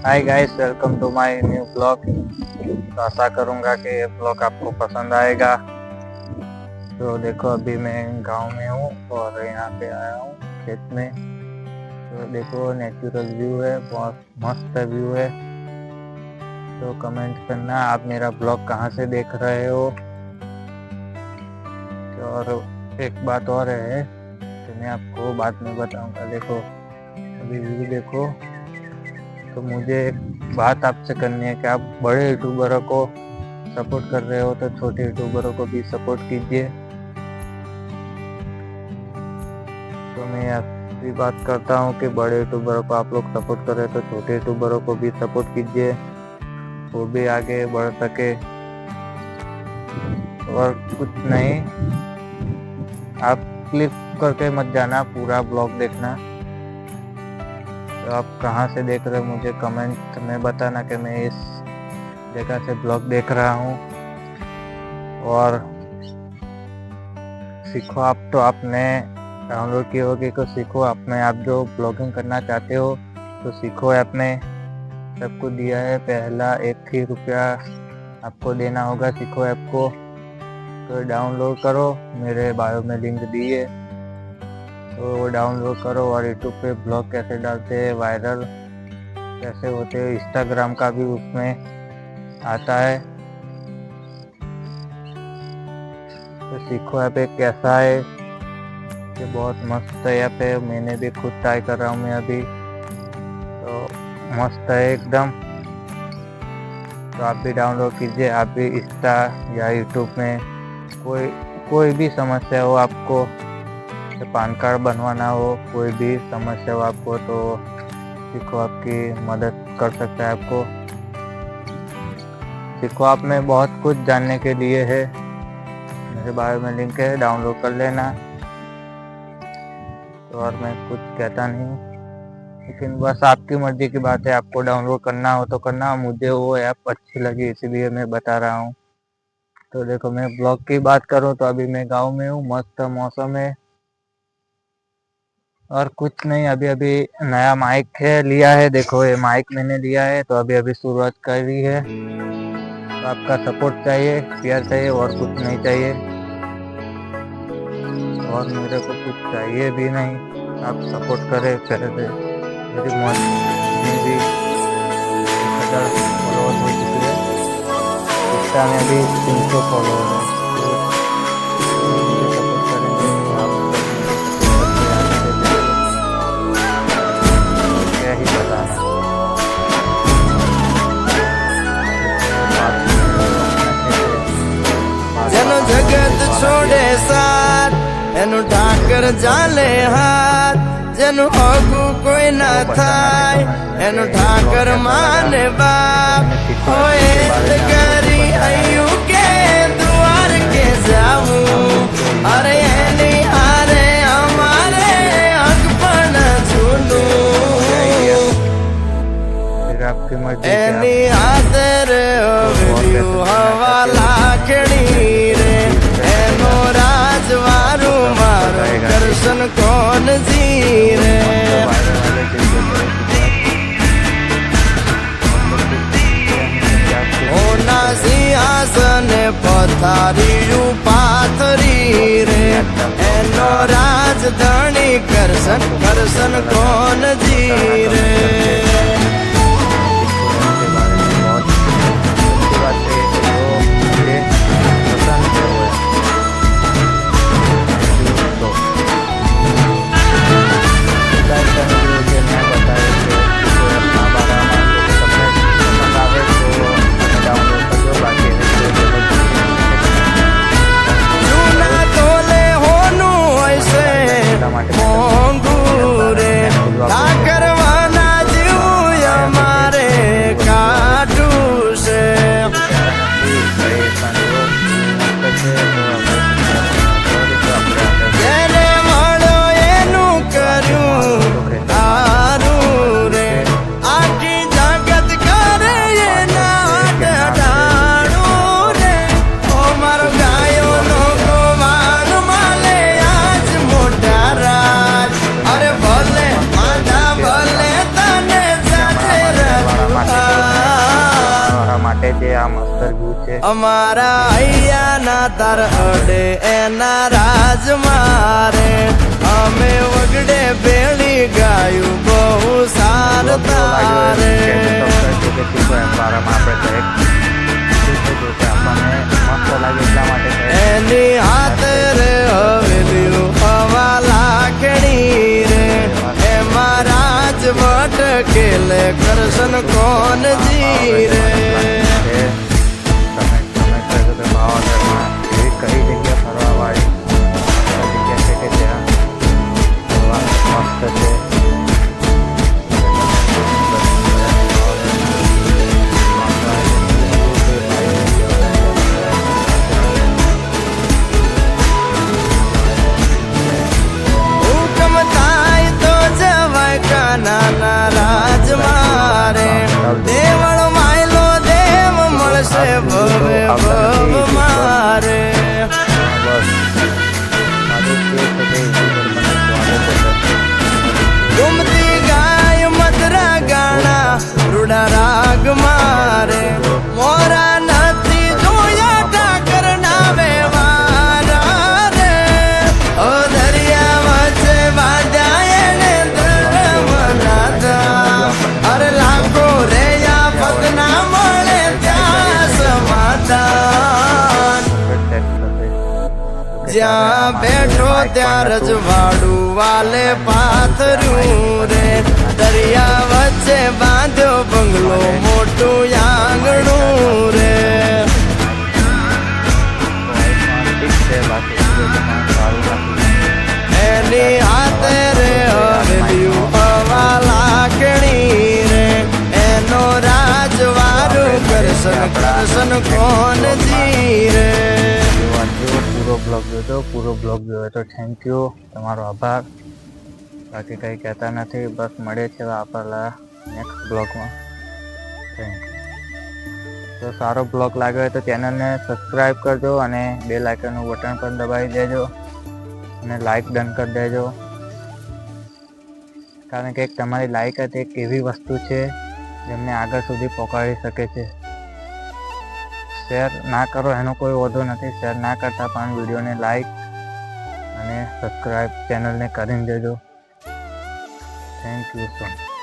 Hi guys, welcome to my new blog. तो आशा करूंगा कि ये ब्लॉग आपको पसंद आएगा। तो देखो, अभी मैं गांव में हूँ और यहाँ पे आया हूँ खेत में। तो देखो, नेचुरल व्यू है, बहुत मस्त व्यू है। तो कमेंट करना आप मेरा ब्लॉग कहाँ से देख रहे हो। और एक बात और है कि मैं आपको बाद में बताऊंगा। देखो, अभी व्यू देखो। तो मुझे एक बात आपसे करनी है कि आप बड़े यूट्यूबरों को सपोर्ट कर रहे हो तो छोटे यूट्यूबरों को भी सपोर्ट कीजिए। तो मैं आपसे बात करता हूँ कि बड़े यूट्यूबरों को आप लोग सपोर्ट कर रहे हो तो छोटे यूट्यूबरों को भी सपोर्ट कीजिए, वो भी आगे बढ़ सके। और कुछ नहीं, आप क्लिक करके मत जाना, पूरा ब्लॉग देखना। तो आप कहाँ से देख रहे हो मुझे कमेंट में बताना कि मैं इस जगह से ब्लॉग देख रहा हूँ। और सीखो, आप तो आपने डाउनलोड की होगी तो सीखो ऐप में। आप जो ब्लॉगिंग करना चाहते हो तो सीखो ऐप में। सबको दिया है, पहला 1 ही रुपया आपको देना होगा सीखो ऐप को। तो डाउनलोड करो, मेरे बायो में लिंक दी है, तो वो डाउनलोड करो। और यूट्यूब पे ब्लॉग कैसे डालते हैं, वायरल कैसे होते हैं, इंस्टाग्राम का भी उसमें आता है। तो सीखो ऐप कैसा है, ये बहुत मस्त ऐप है। मैंने भी खुद ट्राई कर रहा हूँ मैं अभी, तो मस्त है एकदम। तो आप भी डाउनलोड कीजिए। आप भी इंस्टा या यूट्यूब में कोई भी समस्या हो आपको, पैन कार्ड बनवाना हो, कोई भी समस्या हो आपको, तो सीखो आपकी मदद कर सकता है आपको। सीखो आप में बहुत कुछ जानने के लिए है, मेरे बारे में लिंक है, डाउनलोड कर लेना। तो और मैं कुछ कहता नहीं, लेकिन बस आपकी मर्जी की बात है। आपको डाउनलोड करना हो तो करना, मुझे वो ऐप अच्छी लगी इसीलिए मैं बता रहा हूँ। तो देखो, मैं ब्लॉग की बात करूँ तो अभी मैं गाँव में हूँ, मस्त मौसम है और कुछ नहीं। अभी नया माइक है लिया है, देखो ये माइक मैंने लिया है। तो अभी शुरुआत करी है। तो आपका सपोर्ट चाहिए, प्यार चाहिए, और कुछ नहीं चाहिए। और मेरे को कुछ चाहिए भी नहीं, आप सपोर्ट करें पहले से। मेरी मौत में भी 1000 फॉलोअर हो चुके हैं, इंस्टा में भी 300 फॉलोअर है। तो मुझे सपोर्ट करेंगे तो आप लोग मुझे सपोर्ट करके आगे ले जाएंगे। क्या ही बताना। जनो जगत छोड़े साथ एनु ठाकर जाले हाथ, जनु आगू कोई ना थाय एनु ठाकर माने बाप होए करी आयु के द्वार के जाऊं। अरे एनी हारे हमारे अकपन छूलू, एनी आदर व्यू हवा लाखड़ी रे, एनो राजवारू मारो दर्शन कौन जी रे। ओना सिंहासन पथारी पाथरी रे, एनो राजधानी करसन करसन कौन जी रे। करवाना जी જે આ મસ્ત વ્યૂ છે. અમારા અહીંયા ના તાર અડે એના રાજ મારે અમે વગડે ભેળી ગાયું બહુ સાર તારે એની હાથ રે હવેલ્યું હવા લાખણી રે એમાં રાજવટ કેલે કરશન કોનજી રે. કઈ જગ્યા ફરવા વાળી જગ્યા છે કે ત્યાં ફરવાનું મસ્ત છે. હુકમ થાય તો જવાય કાનાના રાજ મારે દેવળ માયલો દેવ મળશે ભવે ભવ મારે. ગુમતી ગાય મધરા ગાણા રૂડા રાગ મારે મોરા નથી જોયા ઠાકર ના વ્યવહાર રે ઓ દરિયા વચ્ચે વાંધ્યા એને ધર્મનાથા અરે લાખો રે આ પગ ના મળે ત્યાં સમાધાન જ્યાં બેઠો ત્યાં રજવાડું વાલે પાથર્યું રે દરિયા વચ્ચે બાંધ્યો બંગલો મોટું આંગણું રે. એની હાથે રે હવેલ્યું હવા લાખણી રે એનો રાજવારું કરશન કરશન કોનજી રે. પૂરો બ્લોગ જોયો તો થેન્ક યુ, તમારો આભાર. બાકી કંઈ કહેતા નથી, બસ મળે છે આપણા નેક્સ્ટ બ્લોગમાં. Thank you. તો સારો બ્લોગ લાગ્યો હોય તો ચેનલને સબસ્ક્રાઈબ કરજો અને બેલ આઇકનનું બટન પણ દબાવી દેજો અને લાઈક ડન કરી દેજો, કારણ કે તમારી લાઈક જ એક એવી વસ્તુ છે જેમને આગળ સુધી પહોંચાડી શકે છે. શેર ના કરો એનો કોઈ વાંધો નથી, શેર ના કરતા પણ વિડીયોને લાઈક અને સબસ્ક્રાઈબ ચેનલને કરીને દેજો. Thank you so much.